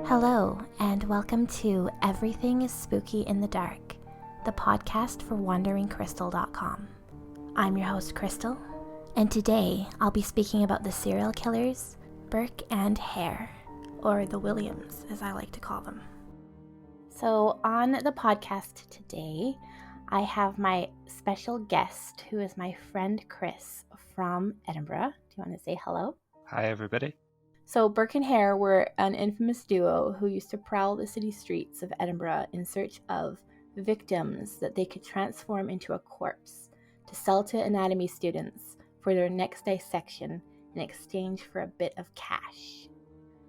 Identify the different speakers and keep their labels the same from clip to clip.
Speaker 1: Hello, and welcome to Everything is Spooky in the Dark, the podcast for WanderingCrystal.com. I'm your host, Crystal, and today I'll be speaking about the serial killers, Burke and Hare, or the Williams, as I like to call them. So on the podcast today, I have my special guest, who is my friend Chris from Edinburgh. Do you want to say hello?
Speaker 2: Hi, everybody.
Speaker 1: So Burke and Hare were an infamous duo who used to prowl the city streets of Edinburgh in search of victims that they could transform into a corpse to sell to anatomy students for their next dissection in exchange for a bit of cash.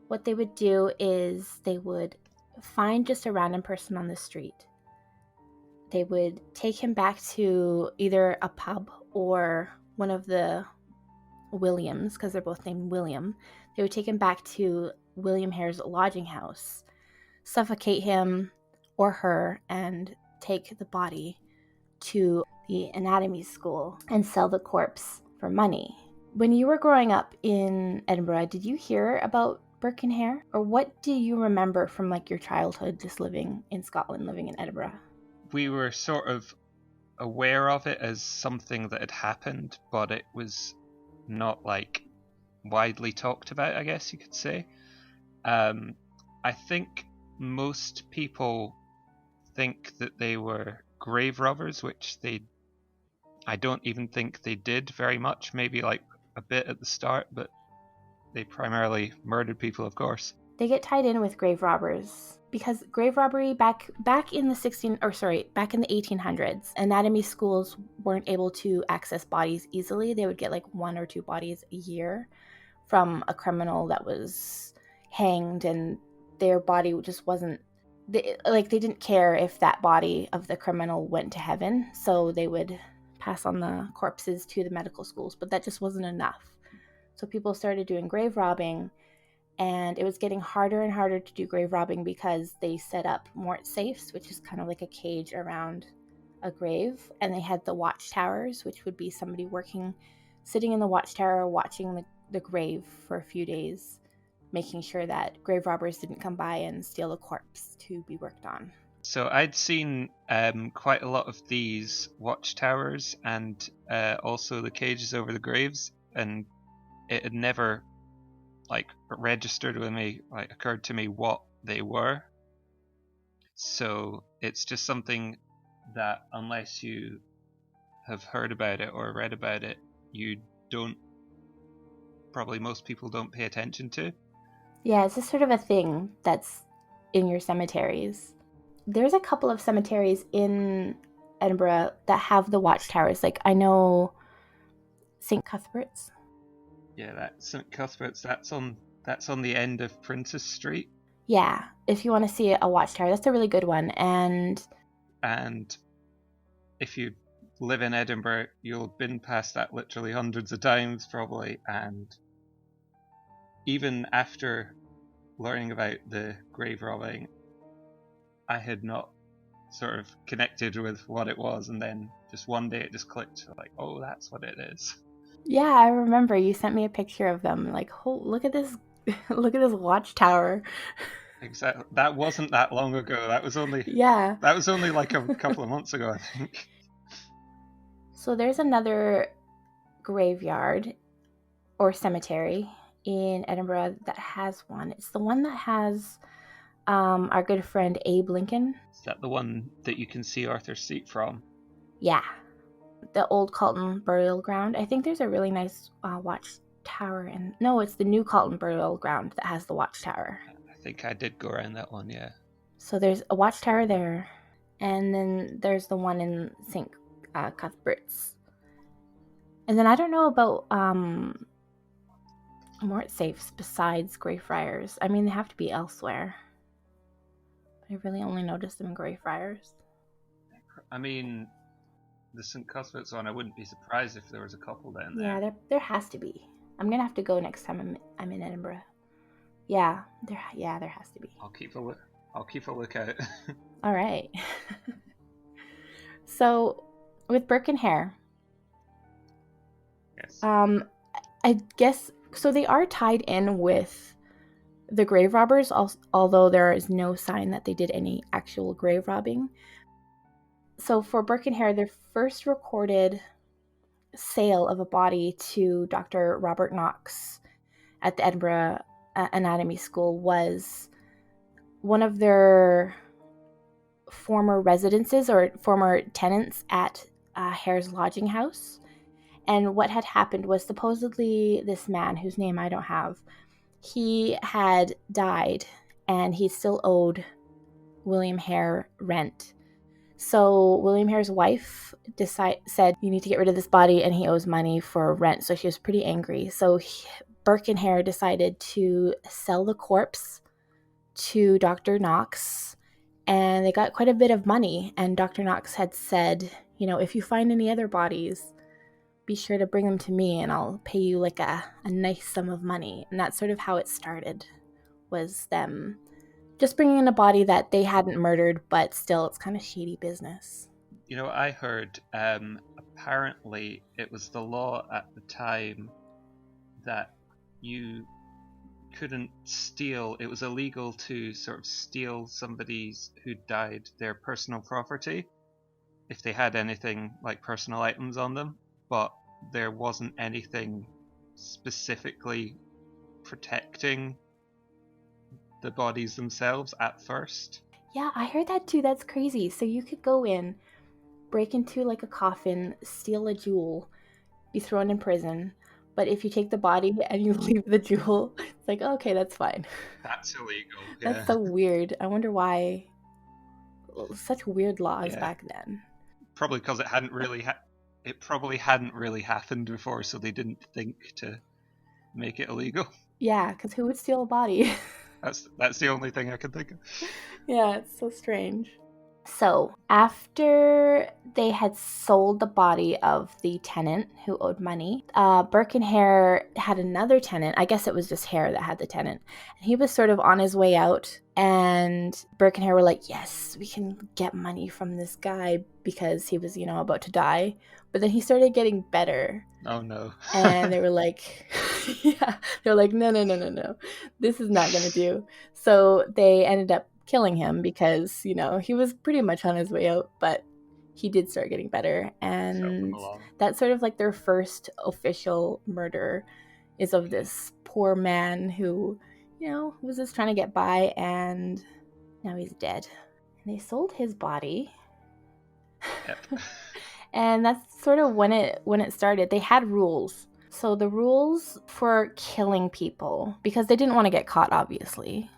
Speaker 1: What they would do is they would find just a random person on the street. They would take him back to either a pub or one of the Williams, because they're both named William. They would take him back to William Hare's lodging house, suffocate him or her, and take the body to the anatomy school and sell the corpse for money. When you were growing up in Edinburgh, did you hear about Burke and Hare? Or what do you remember from your childhood just living in Scotland, living in Edinburgh?
Speaker 2: We were sort of aware of it as something that had happened, but it was not widely talked about, I guess you could say. I think most people think that they were grave robbers, which I don't even think they did very much, maybe a bit at the start, but they primarily murdered people, of course.
Speaker 1: They get tied in with grave robbers because grave robbery back in the 1800s, anatomy schools weren't able to access bodies easily. They would get one or two bodies a year from a criminal that was hanged, and their body just wasn't, they didn't care if that body of the criminal went to heaven, so they would pass on the corpses to the medical schools, but that just wasn't enough. So people started doing grave robbing, and it was getting harder and harder to do grave robbing because they set up mort safes, which is kind of like a cage around a grave, and they had the watchtowers, which would be somebody sitting in the watchtower watching the grave for a few days, making sure that grave robbers didn't come by and steal the corpse to be worked on.
Speaker 2: So I'd seen quite a lot of these watchtowers and also the cages over the graves, and it had never registered with me, occurred to me what they were. So it's just something that unless you have heard about it or read about it, probably most people don't pay attention to.
Speaker 1: Yeah, it's just sort of a thing that's in your cemeteries. There's a couple of cemeteries in Edinburgh that have the watchtowers. I know St. Cuthbert's.
Speaker 2: Yeah, that St. Cuthbert's, that's on the end of Princess Street.
Speaker 1: Yeah, if you want to see a watchtower, that's a really good one. And
Speaker 2: if you live in Edinburgh, you'll have been past that literally hundreds of times probably, and even after learning about the grave robbing, I had not sort of connected with what it was, and then just one day it just clicked, oh, that's what it is.
Speaker 1: Yeah, I remember you sent me a picture of them. Oh, look at this watchtower.
Speaker 2: Exactly. That wasn't that long ago. That was only a couple of months ago, I think.
Speaker 1: So there's another graveyard or cemetery in Edinburgh that has one. It's the one that has our good friend Abe Lincoln.
Speaker 2: Is that the one that you can see Arthur's Seat from?
Speaker 1: Yeah. The old Calton burial ground. I think there's a really nice watchtower. No, it's the new Calton burial ground that has the watchtower.
Speaker 2: I think I did go around that one, yeah.
Speaker 1: So there's a watchtower there, and then there's the one in St. Cuthbert's. And then I don't know about mort safes besides Greyfriars. I mean, they have to be elsewhere. But I really only noticed them in Greyfriars.
Speaker 2: I mean, the St. Cuthbert's one, I wouldn't be surprised if there was a couple down there.
Speaker 1: Yeah, there has to be. I'm gonna have to go next time I'm in Edinburgh. Yeah, there has to be.
Speaker 2: I'll keep a lookout.
Speaker 1: All right. So, with Burke and Hare,
Speaker 2: yes.
Speaker 1: I guess so. They are tied in with the grave robbers, although there is no sign that they did any actual grave robbing. So for Burke and Hare, their first recorded sale of a body to Dr. Robert Knox at the Edinburgh Anatomy School was one of their former residences or former tenants at Hare's lodging house. And what had happened was supposedly this man, whose name I don't have, he had died and he still owed William Hare rent. So William Hare's wife said, you need to get rid of this body and he owes money for rent. So she was pretty angry. So Burke and Hare decided to sell the corpse to Dr. Knox, and they got quite a bit of money. And Dr. Knox had said, if you find any other bodies, be sure to bring them to me and I'll pay you like a nice sum of money. And that's sort of how it started, was them just bringing in a body that they hadn't murdered, but still it's kind of shady business.
Speaker 2: I heard apparently it was the law at the time that you couldn't steal. It was illegal to sort of steal somebody's who died their personal property if they had anything like personal items on them, but there wasn't anything specifically protecting the bodies themselves at first.
Speaker 1: Yeah, I heard that too. That's crazy. So you could go in, break into like a coffin, steal a jewel, be thrown in prison. But if you take the body and you leave the jewel, it's like, okay, that's fine.
Speaker 2: That's illegal. Yeah.
Speaker 1: That's so weird. I wonder why such weird laws back then.
Speaker 2: Probably because it hadn't really it probably hadn't really happened before, so they didn't think to make it illegal.
Speaker 1: Yeah, because who would steal a body?
Speaker 2: That's the only thing I could think of.
Speaker 1: Yeah, it's so strange. So after they had sold the body of the tenant who owed money, Burke and Hare had another tenant. I guess it was just Hare that had the tenant. And he was sort of on his way out. And Burke and Hare were like, yes, we can get money from this guy because he was, about to die. But then he started getting better.
Speaker 2: Oh, no.
Speaker 1: And they were like, no. This is not going to do. So they ended up killing him because, he was pretty much on his way out, but he did start getting better. And that's sort of like their first official murder is of this poor man who, was just trying to get by, and now he's dead. And they sold his body.
Speaker 2: Yep. And
Speaker 1: that's sort of when it started. They had rules. So the rules for killing people, because they didn't want to get caught, obviously.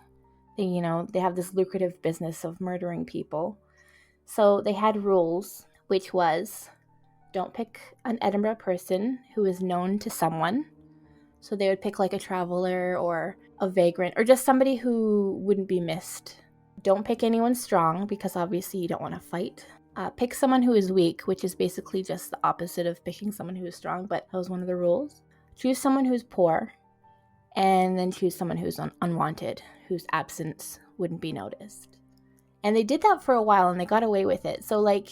Speaker 1: They have this lucrative business of murdering people. So they had rules, which was, don't pick an Edinburgh person who is known to someone. So they would pick like a traveler or a vagrant or just somebody who wouldn't be missed. Don't pick anyone strong because obviously you don't want to fight. Pick someone who is weak, which is basically just the opposite of picking someone who is strong, but that was one of the rules. Choose someone who's poor, and then choose someone who's unwanted, whose absence wouldn't be noticed. And they did that for a while, and they got away with it. So, I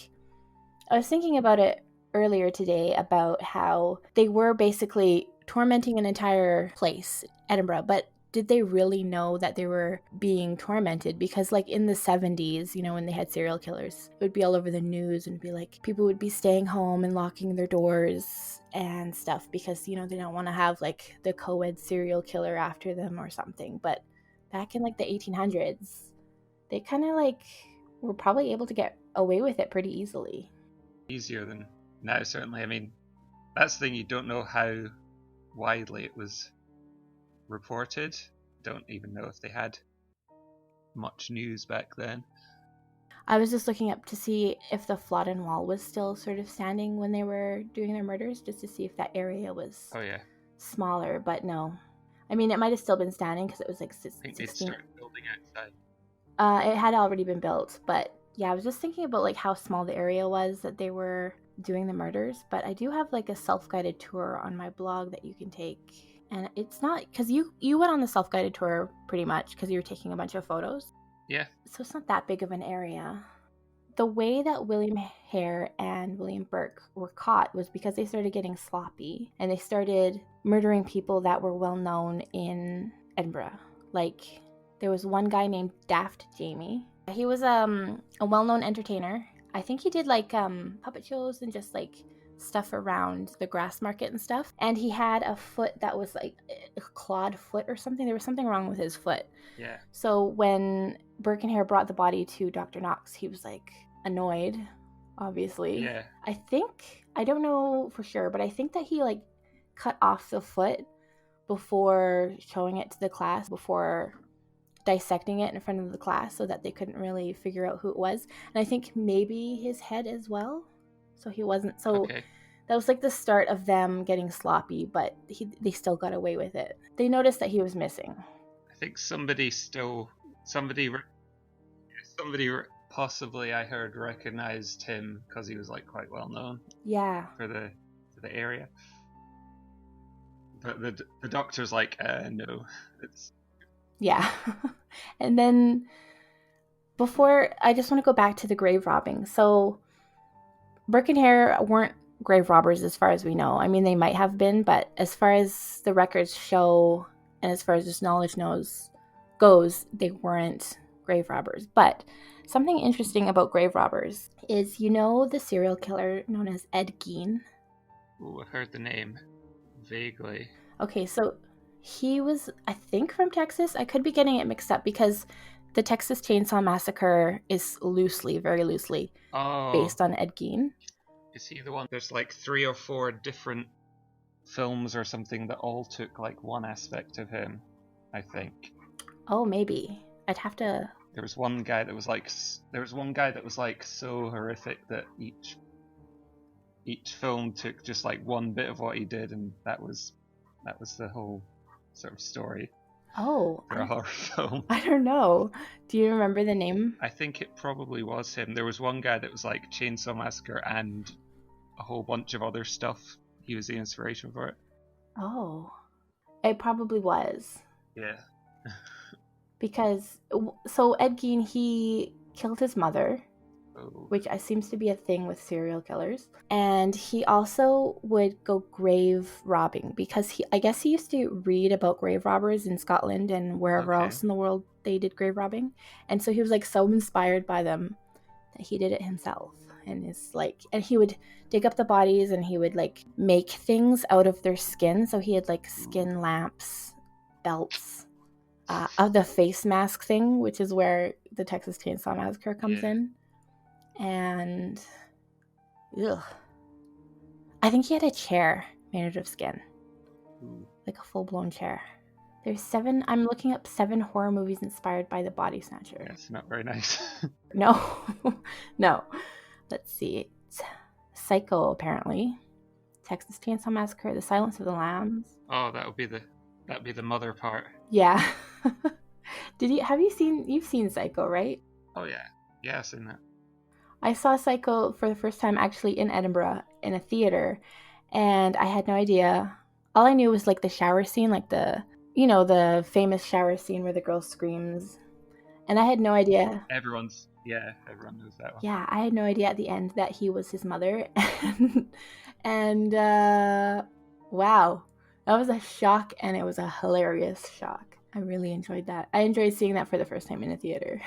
Speaker 1: was thinking about it earlier today about how they were basically tormenting an entire place, Edinburgh, but did they really know that they were being tormented? Because in the 70s, when they had serial killers, it would be all over the news and be like people would be staying home and locking their doors and stuff because, they don't want to have the co-ed serial killer after them or something. But back in the 1800s, they kind of were probably able to get away with it pretty easily.
Speaker 2: Easier than now, certainly. I mean, that's the thing, you don't know how widely it was reported. Don't even know if they had much news back then.
Speaker 1: I was just looking up to see if the Flodden Wall was still sort of standing when they were doing their murders, just to see if that area was smaller, but no. I mean, it might have still been standing because it was 16.
Speaker 2: I think they started building outside.
Speaker 1: It had already been built, but yeah, I was just thinking about how small the area was that they were doing the murders, but I do have a self-guided tour on my blog that you can take. And it's not, because you went on the self-guided tour pretty much because you were taking a bunch of photos.
Speaker 2: Yeah.
Speaker 1: So it's not that big of an area. The way that William Hare and William Burke were caught was because they started getting sloppy and they started murdering people that were well known in Edinburgh. Like, there was one guy named Daft Jamie. He was a well-known entertainer. I think he did like puppet shows and just like stuff around the grass market and stuff. And he had a foot that was like a clawed foot or something. There was something wrong with his foot.
Speaker 2: Yeah.
Speaker 1: So when Burke and Hare brought the body to Dr. Knox, he was like annoyed, obviously.
Speaker 2: Yeah.
Speaker 1: I don't know for sure, but I think that he like cut off the foot before showing it to the class, before dissecting it in front of the class so that they couldn't really figure out who it was. And I think maybe his head as well. So he wasn't
Speaker 2: Okay.
Speaker 1: That was like the start of them getting sloppy, but they still got away with it. They noticed that he was missing.
Speaker 2: I think somebody possibly I heard recognized him because he was like quite well known.
Speaker 1: Yeah.
Speaker 2: For the area. But the doctor's like, no, it's.
Speaker 1: Yeah. And then before, I just want to go back to the grave robbing. So Burke and Hare weren't grave robbers as far as we know. I mean, they might have been, but as far as the records show and as far as this knowledge goes, they weren't grave robbers. But something interesting about grave robbers is, you know, the serial killer known as Ed Gean?
Speaker 2: Ooh, I've heard the name vaguely.
Speaker 1: Okay, so he was, I think, from Texas. I could be getting it mixed up because the Texas Chainsaw Massacre is very loosely based on Ed Gean.
Speaker 2: Is he the one? There's like 3 or 4 different films or something that all took like one aspect of him, I think.
Speaker 1: Oh, maybe. I'd have to.
Speaker 2: There was one guy that was like so horrific that each film took just like one bit of what he did, and that was the whole sort of story.
Speaker 1: Oh,
Speaker 2: for a horror film.
Speaker 1: I don't know. Do you remember the name?
Speaker 2: I think it probably was him. There was one guy that was like Chainsaw Massacre and a whole bunch of other stuff. He was the inspiration for it.
Speaker 1: Oh, it probably was.
Speaker 2: Yeah.
Speaker 1: Because, so Ed Gein, he killed his mother, which seems to be a thing with serial killers. And he also would go grave robbing because I guess he used to read about grave robbers in Scotland and wherever else in the world they did grave robbing. And so he was like so inspired by them that he did it himself. And he would dig up the bodies and he would like make things out of their skin. So he had like skin lamps, belts, of the face mask thing, which is where the Texas Chainsaw Massacre comes in. And I think he had a chair made out of skin. Like a full-blown chair. There's 7, I'm looking up 7 horror movies inspired by the Body Snatcher.
Speaker 2: That's not very nice.
Speaker 1: No. No. Let's see. It's Psycho, apparently. Texas Chainsaw Massacre, The Silence of the Lambs.
Speaker 2: Oh, that'd be the mother part.
Speaker 1: Yeah. You've seen Psycho, right?
Speaker 2: Oh yeah. Yeah, I've seen that.
Speaker 1: I saw Psycho for the first time actually in Edinburgh in a theater, and I had no idea. All I knew was like the shower scene, like the famous shower scene where the girl screams. And I had no idea.
Speaker 2: Everyone knows that one.
Speaker 1: Yeah, I had no idea at the end that he was his mother. and wow, that was a shock, and it was a hilarious shock. I really enjoyed that. I enjoyed seeing that for the first time in a theater.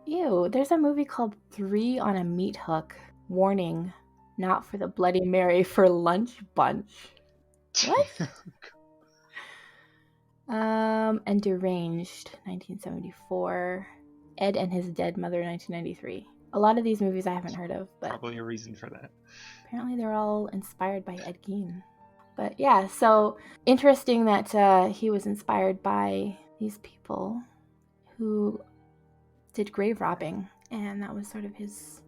Speaker 1: Ew, there's a movie called 3 on a Meat Hook. Warning, not for the Bloody Mary for lunch bunch. What? And Deranged, 1974. Ed and His Dead Mother, 1993. A lot of these movies I haven't heard of, but
Speaker 2: probably a reason for that.
Speaker 1: Apparently they're all inspired by Ed Gein. But yeah, so interesting that he was inspired by these people who did grave robbing, and that was sort of his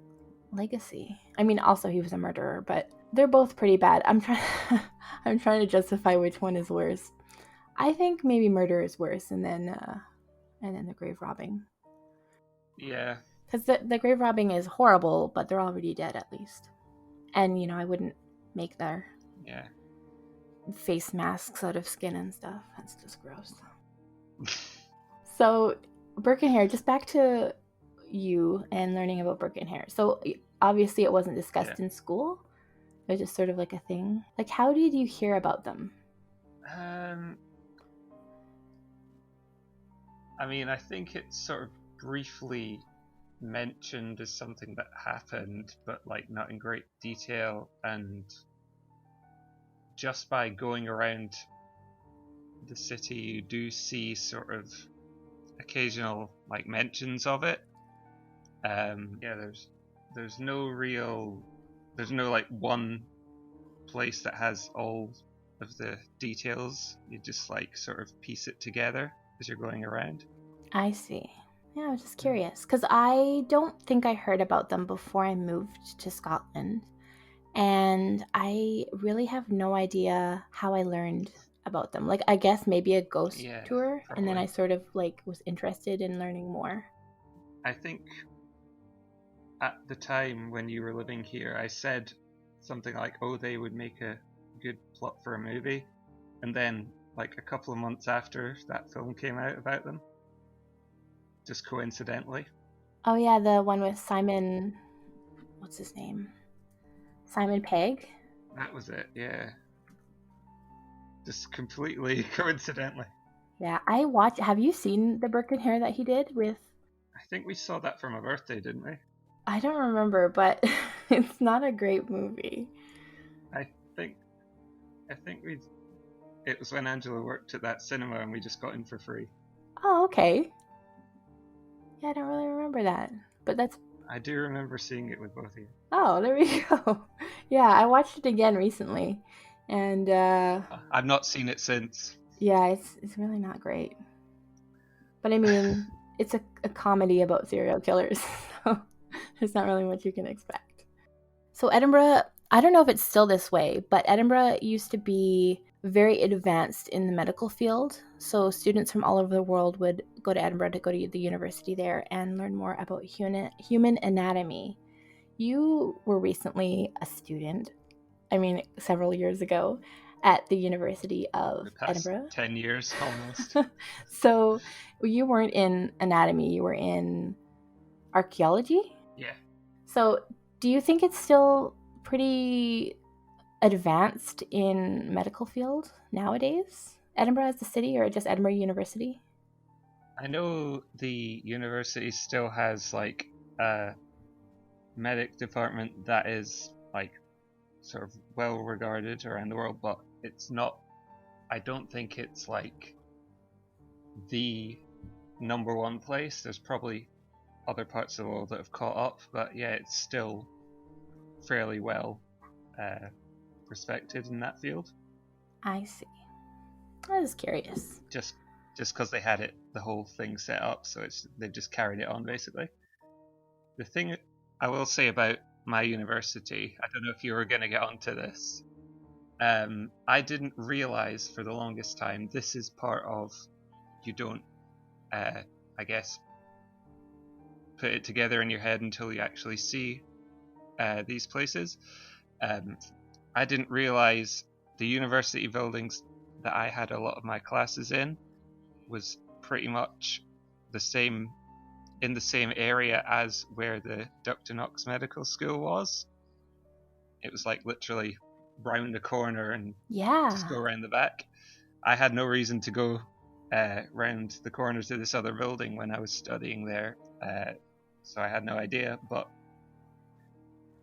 Speaker 1: legacy. I mean, also he was a murderer, but they're both pretty bad. I'm trying to justify which one is worse. I think maybe murder is worse, and then the grave robbing.
Speaker 2: Yeah.
Speaker 1: Because the grave robbing is horrible, but they're already dead at least. And I wouldn't make their face masks out of skin and stuff. That's just gross. So Burke and Hare, just back to you and learning about Burke and Hare. So obviously it wasn't discussed in school. It was just sort of like a thing. Like, how did you hear about them?
Speaker 2: I mean, I think it's sort of briefly mentioned as something that happened, but like not in great detail, and just by going around the city you do see sort of occasional like mentions of it. There's no like one place that has all of the details. You just like sort of piece it together as you're going around.
Speaker 1: I see. Yeah, I was just curious because I don't think I heard about them before I moved to Scotland, and I really have no idea how I learned about them. Like, I guess maybe a ghost tour,
Speaker 2: Probably.
Speaker 1: and then I sort of like was interested in learning more.
Speaker 2: I think at the time when you were living here, I said something like, "Oh, they would make a good plot for a movie," and then like a couple of months after that film came out about them, just coincidentally.
Speaker 1: Oh yeah, the one with Simon, what's his name? Simon Pegg?
Speaker 2: That was it, yeah. Just completely coincidentally.
Speaker 1: Yeah, have you seen the Burke and Hare that he did with?
Speaker 2: I think we saw that for my birthday, didn't we?
Speaker 1: I don't remember, but it's not a great movie.
Speaker 2: I think it was when Angela worked at that cinema and we just got in for free.
Speaker 1: Oh, okay. Yeah, I don't really remember that, but
Speaker 2: I do remember seeing it with both of you.
Speaker 1: Oh, there we go. Yeah, I watched it again recently, and
Speaker 2: I've not seen it since.
Speaker 1: Yeah, it's really not great. But I mean, it's a comedy about serial killers, so there's not really much you can expect. So Edinburgh, I don't know if it's still this way, but Edinburgh used to be very advanced in the medical field. So students from all over the world would go to Edinburgh to go to the university there and learn more about human anatomy. You were recently a student, several years ago, at the University of Edinburgh.
Speaker 2: 10 years almost.
Speaker 1: So you weren't in anatomy, you were in archaeology?
Speaker 2: Yeah.
Speaker 1: So do you think it's still pretty advanced in medical field nowadays? Edinburgh as a city, or just Edinburgh University?
Speaker 2: I know the university still has like a medic department that is like sort of well regarded around the world, but it's not, I don't think it's like the number one place. There's probably other parts of the world that have caught up, but yeah, it's still fairly well respected in that field.
Speaker 1: I see. I was curious.
Speaker 2: Just because they had the whole thing set up, so they've just carried it on basically. The thing I will say about my university, I don't know if you were going to get onto this. I didn't realize for the longest time this is part of, you don't, I guess, put it together in your head until you actually see these places. I didn't realize the university buildings that I had a lot of my classes in was pretty much in the same area as where the Dr. Knox Medical School was. It was like literally round the corner and just go around the back. I had no reason to go round the corner to this other building when I was studying there, so I had no idea. But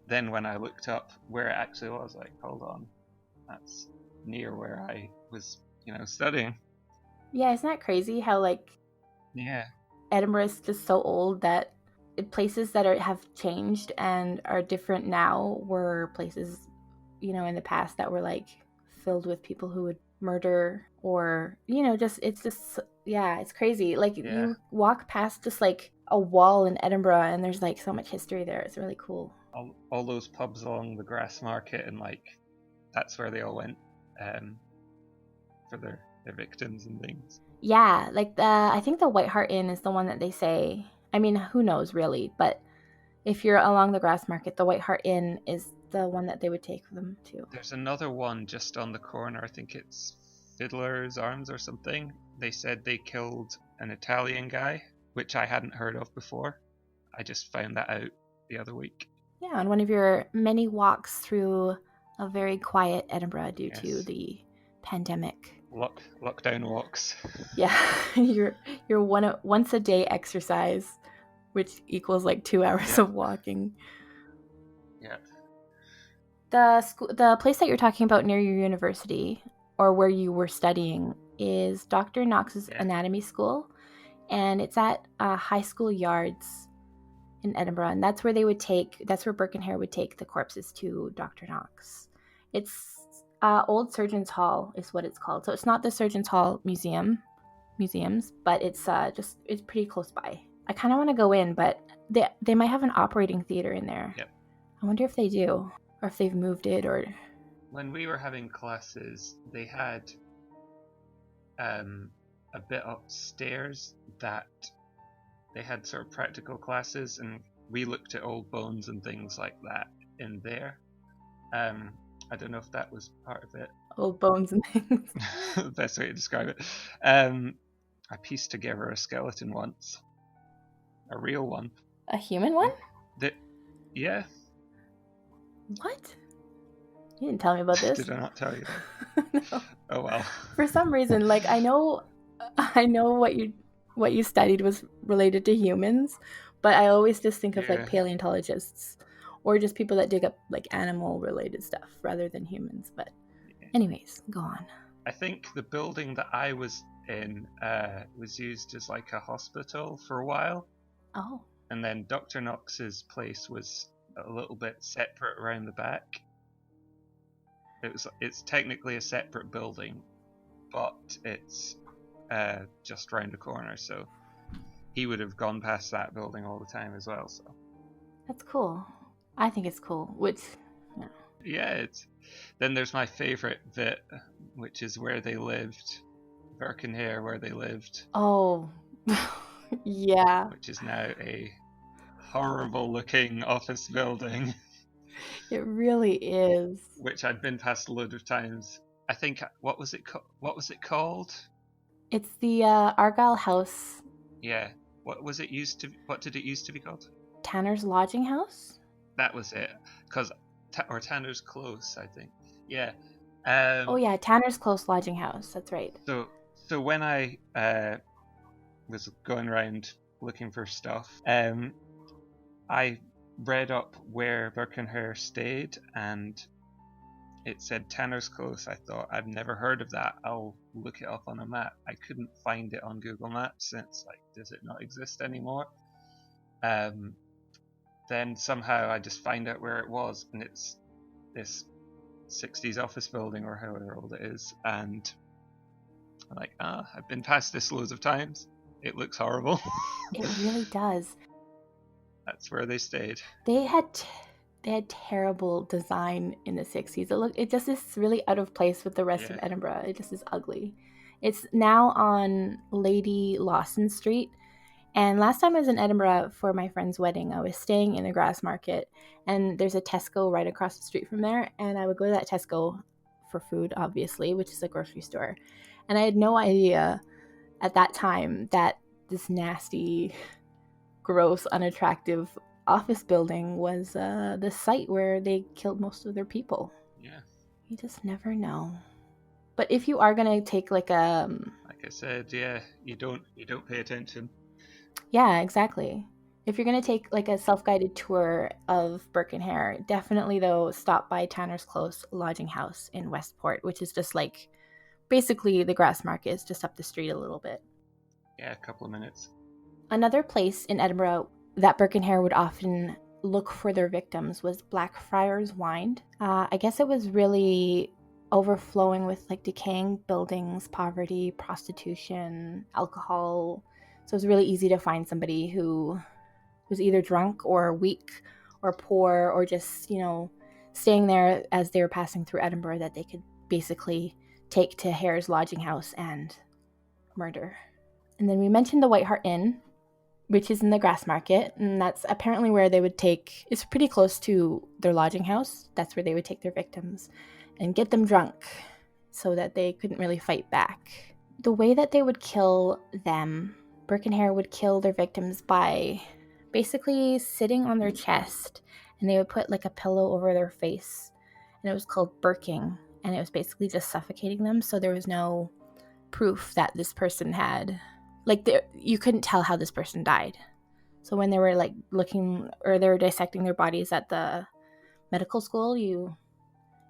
Speaker 2: then when I looked up where it actually was, like, hold on, that's near where I was, studying.
Speaker 1: Yeah, isn't that crazy how Edinburgh is just so old that places that have changed and are different now were places, in the past that were like filled with people who would murder or, it's crazy. Like you walk past just like a wall in Edinburgh and there's like so much history there. It's really cool.
Speaker 2: All those pubs along the Grassmarket, and like that's where they all went for their victims and things.
Speaker 1: Yeah, like I think the White Hart Inn is the one that they say. I mean, who knows really, but if you're along the Grassmarket, the White Hart Inn is the one that they would take them to.
Speaker 2: There's another one just on the corner. I think it's Fiddler's Arms or something. They said they killed an Italian guy, which I hadn't heard of before. I just found that out the other week.
Speaker 1: Yeah, on one of your many walks through a very quiet Edinburgh due to the pandemic.
Speaker 2: lockdown walks.
Speaker 1: Yeah, your once a day exercise, which equals like 2 hours of walking.
Speaker 2: Yeah.
Speaker 1: The place that you're talking about near your university, or where you were studying, is Dr. Knox's anatomy school, and it's at High School Yards in Edinburgh, and that's where Burke and Hare would take the corpses to Dr. Knox. It's Old Surgeons Hall is what it's called. So it's not the Surgeons Hall museums, but it's pretty close by. I kind of want to go in, but they might have an operating theater in there.
Speaker 2: Yep.
Speaker 1: I wonder if they do, or if they've moved it, or...
Speaker 2: When we were having classes, they had a bit upstairs that they had sort of practical classes, and we looked at old bones and things like that in there. I don't know if that was part of it.
Speaker 1: Old bones and things.
Speaker 2: The best way to describe it. I pieced together a skeleton once. A real one.
Speaker 1: A human one?
Speaker 2: Yeah.
Speaker 1: What? You didn't tell me about this.
Speaker 2: Did I not tell you?
Speaker 1: No.
Speaker 2: Oh well.
Speaker 1: For some reason, like I know what you studied was related to humans, but I always just think of like paleontologists or just people that dig up like animal related stuff rather than humans. But anyways, go on.
Speaker 2: I think the building that I was in was used as like a hospital for a while.
Speaker 1: Oh.
Speaker 2: And then Dr. Knox's place was a little bit separate around the back. It's technically a separate building, but it's just round the corner, so he would have gone past that building all the time as well. So
Speaker 1: that's cool. I think it's cool.
Speaker 2: Then there's my favorite bit, which is where they lived, Burke and Hare, where they lived.
Speaker 1: Oh, yeah.
Speaker 2: Which is now a horrible looking office building.
Speaker 1: It really is.
Speaker 2: Which I'd been past a load of times. I think what was it called?
Speaker 1: It's the Argyle House.
Speaker 2: Yeah. What did it used to be called?
Speaker 1: Tanner's Lodging House?
Speaker 2: That was it. Or Tanner's Close, I think. Yeah.
Speaker 1: Oh yeah, Tanner's Close Lodging House. That's right.
Speaker 2: So when I was going around looking for stuff, I read up where Burke and Hare stayed, and it said Tanner's Close. I thought, I've never heard of that. I'll look it up on a map. I couldn't find it on Google Maps since, does it not exist anymore? Then somehow I just find out where it was, and it's this 60s office building or however old it is, and I'm like, I've been past this loads of times. It looks horrible.
Speaker 1: It really does.
Speaker 2: That's where they stayed.
Speaker 1: They had terrible design in the 60s. It just is really out of place with the rest of Edinburgh. It just is ugly. It's now on Lady Lawson Street. And last time I was in Edinburgh for my friend's wedding, I was staying in the Grassmarket, and there's a Tesco right across the street from there. And I would go to that Tesco for food, obviously, which is a grocery store. And I had no idea at that time that this nasty, gross, unattractive office building was the site where they killed most of their people.
Speaker 2: Yeah.
Speaker 1: You just never know. But if you are gonna take like I
Speaker 2: said, you don't pay attention.
Speaker 1: Yeah, exactly. If you're gonna take like a self-guided tour of Burke and Hare, definitely though stop by Tanner's Close Lodging House in Westport, which is just like basically the Grassmarket is just up the street a little bit.
Speaker 2: Yeah, a couple of minutes.
Speaker 1: Another place in Edinburgh that Burke and Hare would often look for their victims was Blackfriars Wynd. I guess it was really overflowing with like decaying buildings, poverty, prostitution, alcohol. So it was really easy to find somebody who was either drunk or weak or poor or just, staying there as they were passing through Edinburgh that they could basically take to Hare's lodging house and murder. And then we mentioned the White Hart Inn, which is in the Grassmarket, and that's apparently where they would take, it's pretty close to their lodging house. That's where they would take their victims and get them drunk so that they couldn't really fight back. The way that they would kill them, Burke and Hare would kill their victims by basically sitting on their chest, and they would put like a pillow over their face, and it was called burking, and it was basically just suffocating them, so there was no proof that this person had, like, you couldn't tell how this person died. So when they were like looking, or they were dissecting their bodies at the medical school,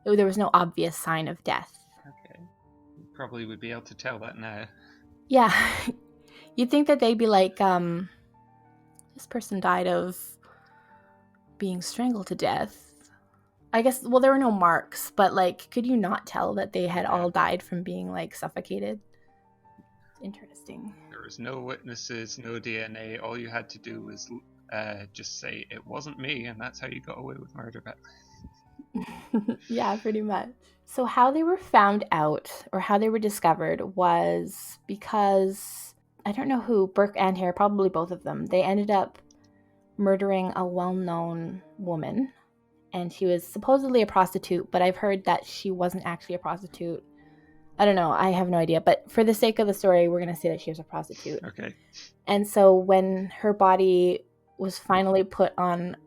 Speaker 1: there was no obvious sign of death.
Speaker 2: Okay. You probably would be able to tell that now.
Speaker 1: Yeah. You'd think that they'd be like, this person died of being strangled to death. I guess, well, there were no marks, but like, could you not tell that they had all died from being like suffocated? Interesting.
Speaker 2: There was no witnesses, no DNA. All you had to do was just say it wasn't me, and that's how you got away with murder back then.
Speaker 1: Yeah, pretty much. So how they were found out, or how they were discovered, was because, I don't know who, Burke and Hare, probably both of them, they ended up murdering a well-known woman, and she was supposedly a prostitute, but I've heard that she wasn't actually a prostitute. I don't know, I have no idea, but for the sake of the story, we're going to say that she was a prostitute.
Speaker 2: Okay.
Speaker 1: And so when her body was finally put on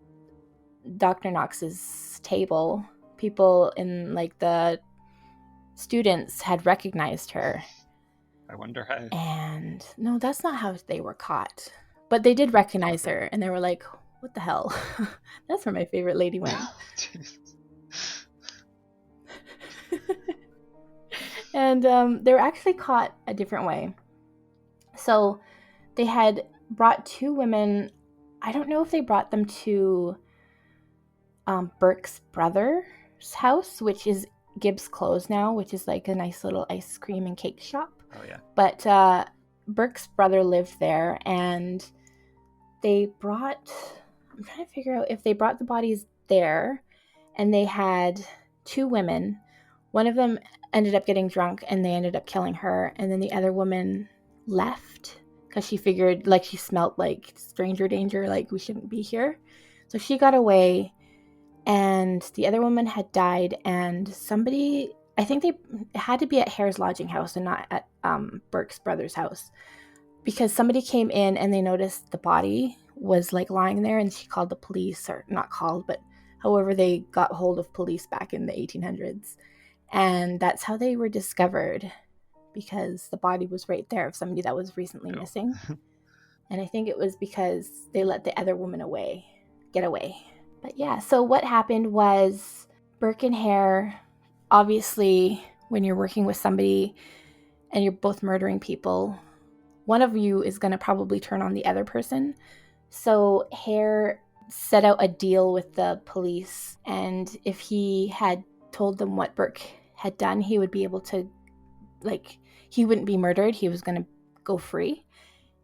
Speaker 1: Dr. Knox's table, people in, like, the students had recognized her.
Speaker 2: I wonder how.
Speaker 1: And no, that's not how they were caught. But they did recognize her, and they were like, what the hell? That's where my favorite lady went. And they were actually caught a different way. So they had brought two women. I don't know if they brought them to Burke's brother's house, which is Gibbs Close now, which is like a nice little ice cream and cake shop.
Speaker 2: Oh, yeah.
Speaker 1: But Burke's brother lived there, and they brought, I'm trying to figure out if they brought the bodies there, and they had two women. One of them ended up getting drunk, and they ended up killing her, and then the other woman left because she figured, like, she smelt like stranger danger, like we shouldn't be here. So she got away, and the other woman had died, and somebody, I think it had to be at Hare's lodging house and not at Burke's brother's house, because somebody came in and they noticed the body was like lying there, and she called the police, or not called, but however they got hold of police back in the 1800s. And that's how they were discovered, because the body was right there of somebody that was recently missing. And I think it was because they let the other woman get away. But yeah, so what happened was Burke and Hare, obviously, when you're working with somebody and you're both murdering people, one of you is going to probably turn on the other person. So Hare set out a deal with the police, and if he had told them what Burke had done, he would be able to, like, he wouldn't be murdered. He was going to go free.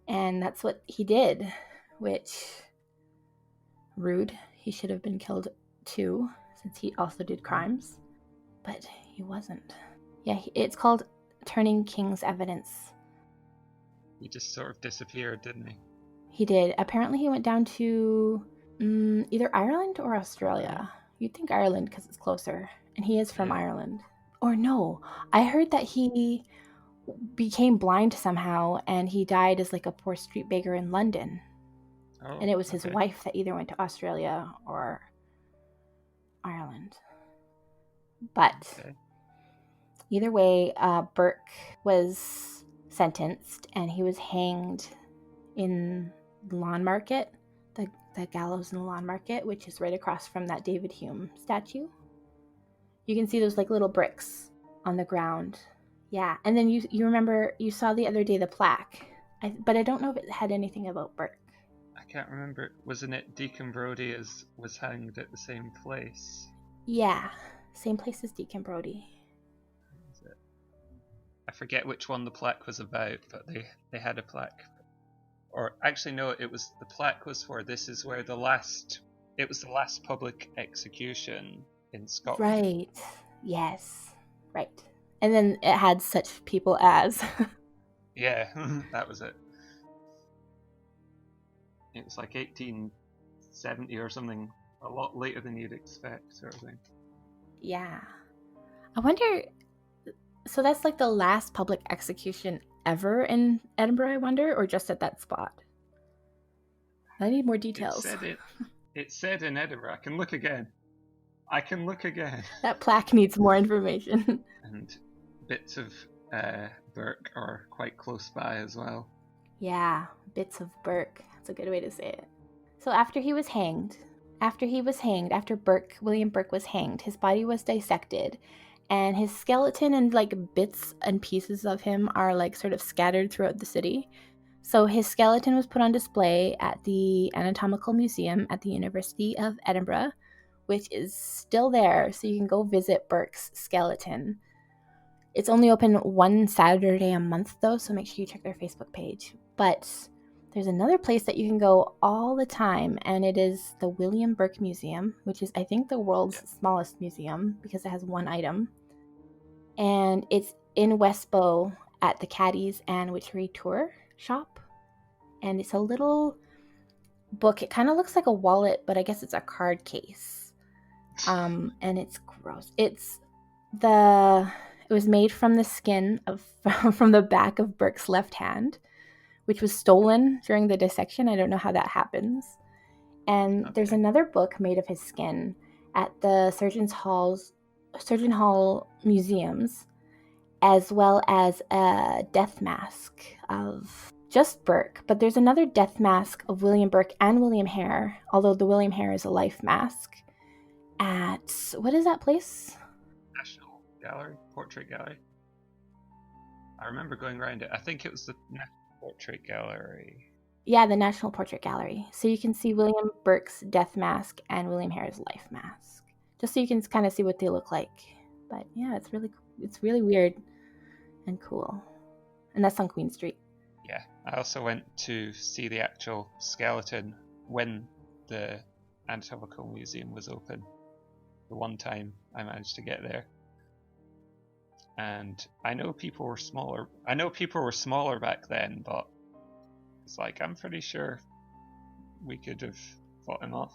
Speaker 1: And that's what he did, which, rude. He should have been killed too, since he also did crimes. But he wasn't. Yeah, it's called turning king's evidence.
Speaker 2: He just sort of disappeared, didn't he?
Speaker 1: He did. Apparently he went down to either Ireland or Australia. You'd think Ireland because it's closer. And he is from Ireland. Or no, I heard that he became blind somehow, and he died as like a poor street beggar in London. Oh, and it was his wife that either went to Australia or Ireland. But either way, Burke was sentenced, and he was hanged in the Lawn Market, the gallows in the Lawn Market, which is right across from that David Hume statue. You can see those like little bricks on the ground. Yeah, and then you remember, you saw the other day the plaque, but I don't know if it had anything about Burke.
Speaker 2: I can't remember. Wasn't it Deacon Brodie was hanged at the same place?
Speaker 1: Yeah, same place as Deacon Brodie.
Speaker 2: I forget which one the plaque was about, but they had a plaque. Or actually, no, the plaque was for this is where it was the last public execution in Scotland.
Speaker 1: Right. Yes. Right. And then it had such people as.
Speaker 2: Yeah, that was it. It was like 1870 or something, a lot later than you'd expect, sort of thing.
Speaker 1: Yeah. I wonder, so that's like the last public execution ever in Edinburgh, I wonder, or just at that spot? I need more details.
Speaker 2: It said in Edinburgh. I can look again.
Speaker 1: That plaque needs more information.
Speaker 2: And bits of Burke are quite close by as well.
Speaker 1: Yeah, bits of Burke. That's a good way to say it. So after William Burke was hanged, his body was dissected, and his skeleton and like bits and pieces of him are like sort of scattered throughout the city. So his skeleton was put on display at the Anatomical Museum at the University of Edinburgh, which is still there, so you can go visit Burke's skeleton. It's only open one Saturday a month, though, so make sure you check their Facebook page. But there's another place that you can go all the time, and it is the William Burke Museum, which is, I think, the world's smallest museum because it has one item. And it's in Westbow at the Caddies and Witchery Tour shop. And it's a little book. It kind of looks like a wallet, but I guess it's a card case. And it's gross. It was made from the skin from the back of Burke's left hand, which was stolen during the dissection. I don't know how that happens. And there's another book made of his skin at the Surgeon Hall Museums, as well as a death mask of just Burke. But there's another death mask of William Burke and William Hare, although the William Hare is a life mask, at, what is that place?
Speaker 2: National Gallery, Portrait Gallery. I remember going around it. I think it was the National Portrait Gallery.
Speaker 1: Yeah, the National Portrait Gallery. So you can see William Burke's death mask and William Hare's life mask, just so you can kind of see what they look like. But yeah, it's really weird and cool. And that's on Queen Street.
Speaker 2: Yeah, I also went to see the actual skeleton when the Anatomical Museum was open. The one time I managed to get there. And I know people were smaller back then, but it's like, I'm pretty sure we could have fought him off.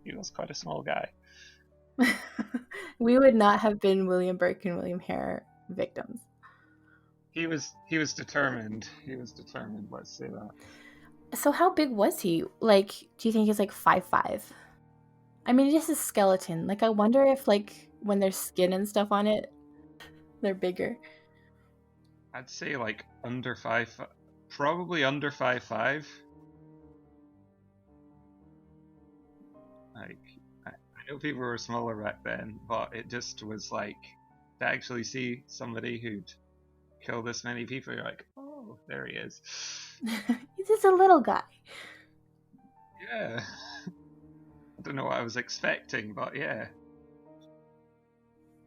Speaker 2: He was quite a small guy.
Speaker 1: We would not have been William Burke and William Hare victims.
Speaker 2: He was determined. Let's say that.
Speaker 1: So how big was he? Like, do you think he's like 5'5"? I mean, it is a skeleton. Like, I wonder if, like, when there's skin and stuff on it, they're bigger.
Speaker 2: I'd say like probably under 5'5". Like, I know people were smaller back then, but it just was like, to actually see somebody who'd kill this many people, you're like, oh, there he is.
Speaker 1: He's just a little guy.
Speaker 2: Yeah. I don't know what I was expecting, but yeah.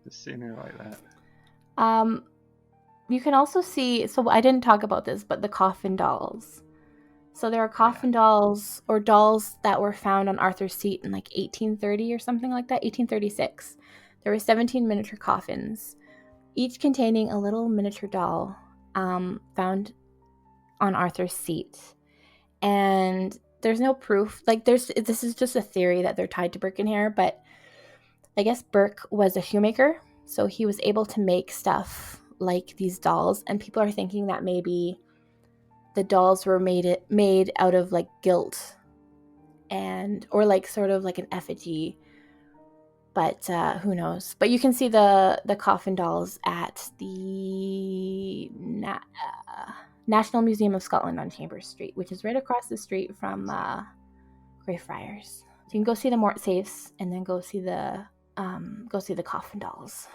Speaker 2: Just seeing her like that.
Speaker 1: You can also see, so I didn't talk about this, but the Coffin Dolls. So there are Coffin Dolls, or dolls that were found on Arthur's Seat in like 1830 or something like that, 1836. There were 17 miniature coffins, each containing a little miniature doll found on Arthur's Seat. And there's no proof. Like, this is just a theory that they're tied to Burke and Hare, but I guess Burke was a shoemaker, so he was able to make stuff like these dolls, and people are thinking that maybe the dolls were made out of like gilt or like sort of like an effigy, but who knows. But you can see the Coffin Dolls at the National Museum of Scotland on Chambers Street, which is right across the street from Friars. So you can go see the Mort safes and then go see the Coffin Dolls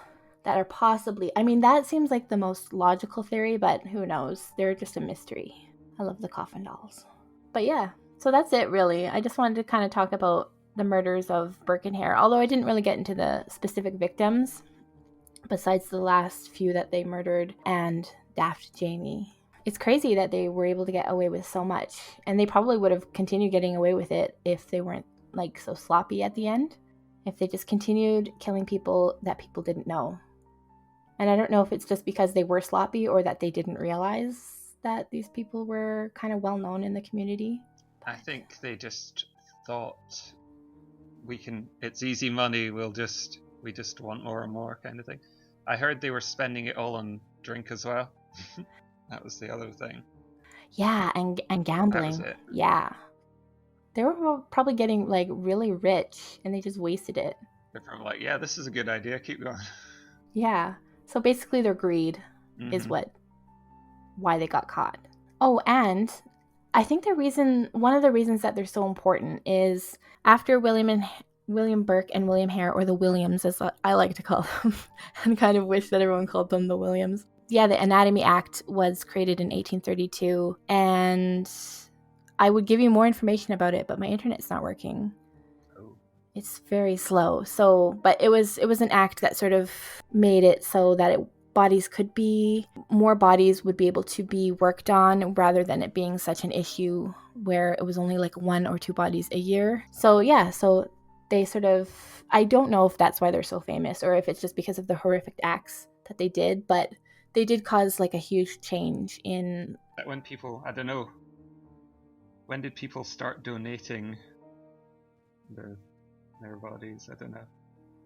Speaker 1: that are possibly, I mean, that seems like the most logical theory, but who knows? They're just a mystery. I love the Coffin Dolls. But yeah, so that's it really. I just wanted to kind of talk about the murders of Burke and Hare, although I didn't really get into the specific victims besides the last few that they murdered and Daft Jamie. It's crazy that they were able to get away with so much, and they probably would have continued getting away with it if they weren't like so sloppy at the end, if they just continued killing people that people didn't know. And I don't know if it's just because they were sloppy or that they didn't realize that these people were kind of well known in the community.
Speaker 2: I think they just thought, it's easy money, we just want more and more kind of thing. I heard they were spending it all on drink as well. That was the other thing.
Speaker 1: Yeah, and gambling.
Speaker 2: That was it.
Speaker 1: Yeah. They were probably getting like really rich and they just wasted it.
Speaker 2: They're probably like, yeah, this is a good idea, keep going.
Speaker 1: Yeah. So basically their greed is why they got caught. Oh, and I think one of the reasons that they're so important is after William Burke and William Hare, or the Williams as I like to call them, and kind of wish that everyone called them the Williams. Yeah, the Anatomy Act was created in 1832, and I would give you more information about it, but my internet's not working.
Speaker 2: Oh.
Speaker 1: It's very slow. So, but it was an act that sort of made it so that more bodies would be able to be worked on, rather than it being such an issue where it was only like 1 or 2 bodies a year. So yeah, so they sort of, I don't know if that's why they're so famous, or if it's just because of the horrific acts that they did, but they did cause like a huge change in...
Speaker 2: When people, I don't know, when did people start donating their bodies? I don't know.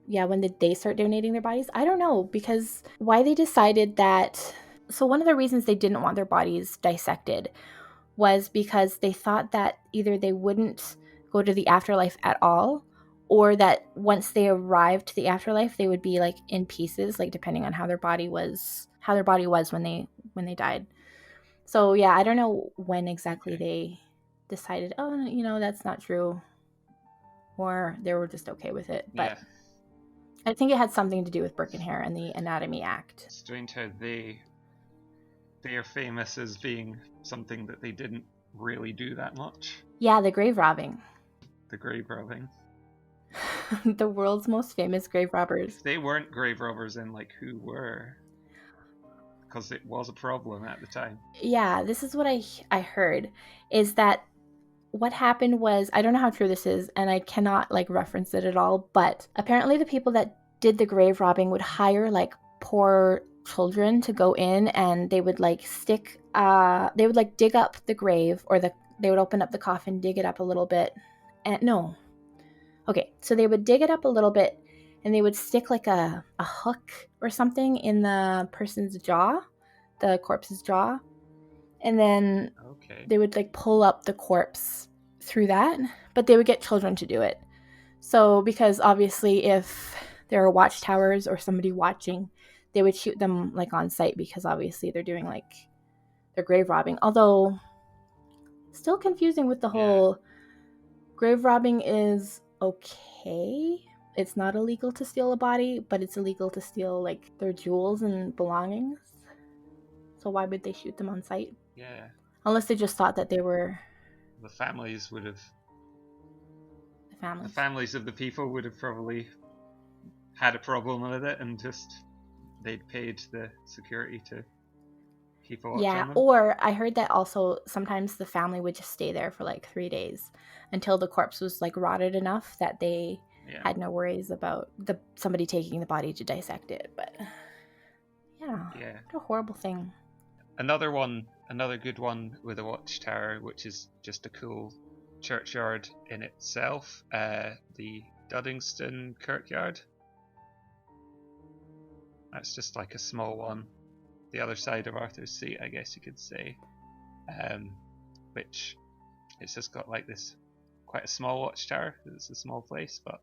Speaker 1: Yeah, when did they start donating their bodies? I don't know, because why they decided that... So one of the reasons they didn't want their bodies dissected was because they thought that either they wouldn't go to the afterlife at all, or that once they arrived to the afterlife, they would be like in pieces, like depending on how their body was when they died. So yeah, I don't know when exactly they decided, oh, that's not true, or they were just okay with it. But yeah. I think it had something to do with Burke and Hare and the Anatomy Act.
Speaker 2: Strange how they are famous as being something that they didn't really do that much.
Speaker 1: Yeah, the grave robbing.
Speaker 2: The grave robbing.
Speaker 1: The world's most famous grave robbers.
Speaker 2: If they weren't grave robbers, then like who were? Because it was a problem at the time.
Speaker 1: Yeah, this is what I heard, is that what happened was, I don't know how true this is, and I cannot like reference it at all, but apparently the people that did the grave robbing would hire like poor children to go in, and they would like they would like dig up the grave, or they would open up the coffin, dig it up a little bit, so they would dig it up a little bit, and they would stick like a hook or something in the person's jaw, the corpse's jaw, and then they would like pull up the corpse through that, but they would get children to do it. So because obviously if there are watchtowers or somebody watching, they would shoot them like on sight, because obviously they're doing like their grave robbing. Although still confusing with the whole grave robbing is okay. It's not illegal to steal a body, but it's illegal to steal like their jewels and belongings. So why would they shoot them on sight?
Speaker 2: Yeah.
Speaker 1: Unless they just thought that they were...
Speaker 2: The families would have... The families of the people would have probably had a problem with it, and just they'd paid the security to keep a watch on them.
Speaker 1: Or I heard that also sometimes the family would just stay there for like 3 days until the corpse was like rotted enough that they had no worries about somebody taking the body to dissect it. But what a horrible thing.
Speaker 2: Another good one with a watchtower, which is just a cool churchyard in itself, the Duddingston Kirkyard. That's just like a small one, the other side of Arthur's Seat, I guess you could say, which it's just got like this quite a small watchtower. It's a small place, but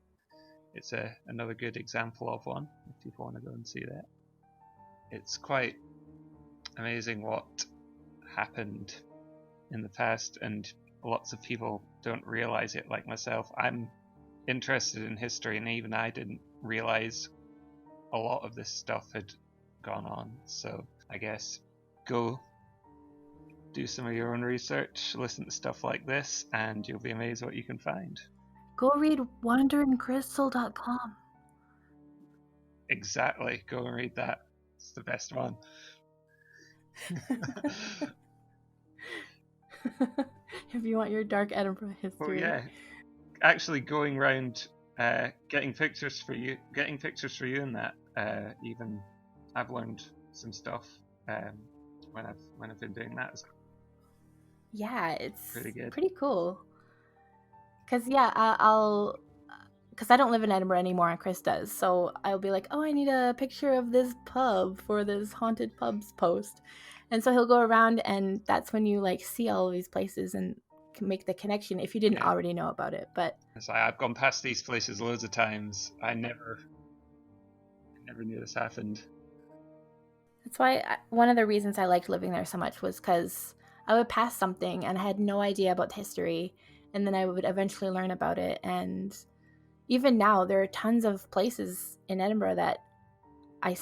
Speaker 2: it's another good example of one if people want to go and see that. It's quite amazing what happened in the past, and lots of people don't realize it, like myself. I'm interested in history, and even I didn't realize a lot of this stuff had gone on. So I guess go do some of your own research, listen to stuff like this, and you'll be amazed what you can find.
Speaker 1: Go read wanderingcrystal.com.
Speaker 2: Exactly, go and read that. It's the best one.
Speaker 1: If you want your dark Edinburgh history.
Speaker 2: Well, actually going around getting pictures for you in that, even I've learned some stuff when I've been doing that as well.
Speaker 1: Yeah, it's
Speaker 2: pretty good,
Speaker 1: pretty cool. Because because I don't live in Edinburgh anymore, and Chris does, so I'll be like, oh, I need a picture of this pub for this haunted pubs post, and so he'll go around, and that's when you like see all of these places and can make the connection if you didn't already know about it. But
Speaker 2: so I've gone past these places loads of times. I never knew this happened.
Speaker 1: That's why one of the reasons I liked living there so much was because I would pass something and I had no idea about the history, and then I would eventually learn about it. And even now, there are tons of places in Edinburgh that I'm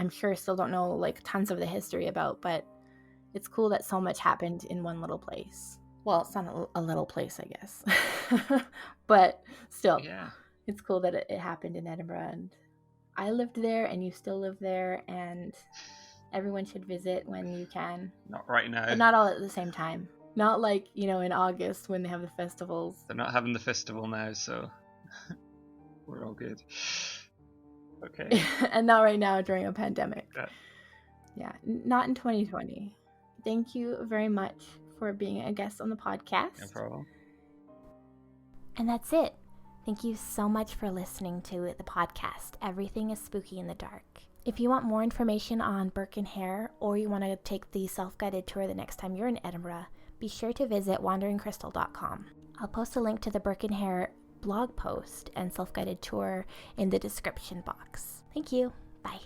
Speaker 1: sure still don't know like tons of the history about, but it's cool that so much happened in one little place. Well, it's not a little place, I guess, but still,
Speaker 2: Yeah.
Speaker 1: it's cool that it happened in Edinburgh, and I lived there and you still live there, and everyone should visit when you can.
Speaker 2: Not right now.
Speaker 1: But not all at the same time. Not like, in August when they have the festivals.
Speaker 2: They're not having the festival now, so we're all good. Okay.
Speaker 1: And not right now during a pandemic.
Speaker 2: Yeah.
Speaker 1: Not in 2020. Thank you very much for being a guest on the podcast.
Speaker 2: No problem.
Speaker 1: And that's it. Thank you so much for listening to the podcast, Everything is Spooky in the Dark. If you want more information on Burke and Hare, or you want to take the self-guided tour the next time you're in Edinburgh, be sure to visit wanderingcrystal.com. I'll post a link to the Burke and Hare blog post and self-guided tour in the description box. Thank you. Bye.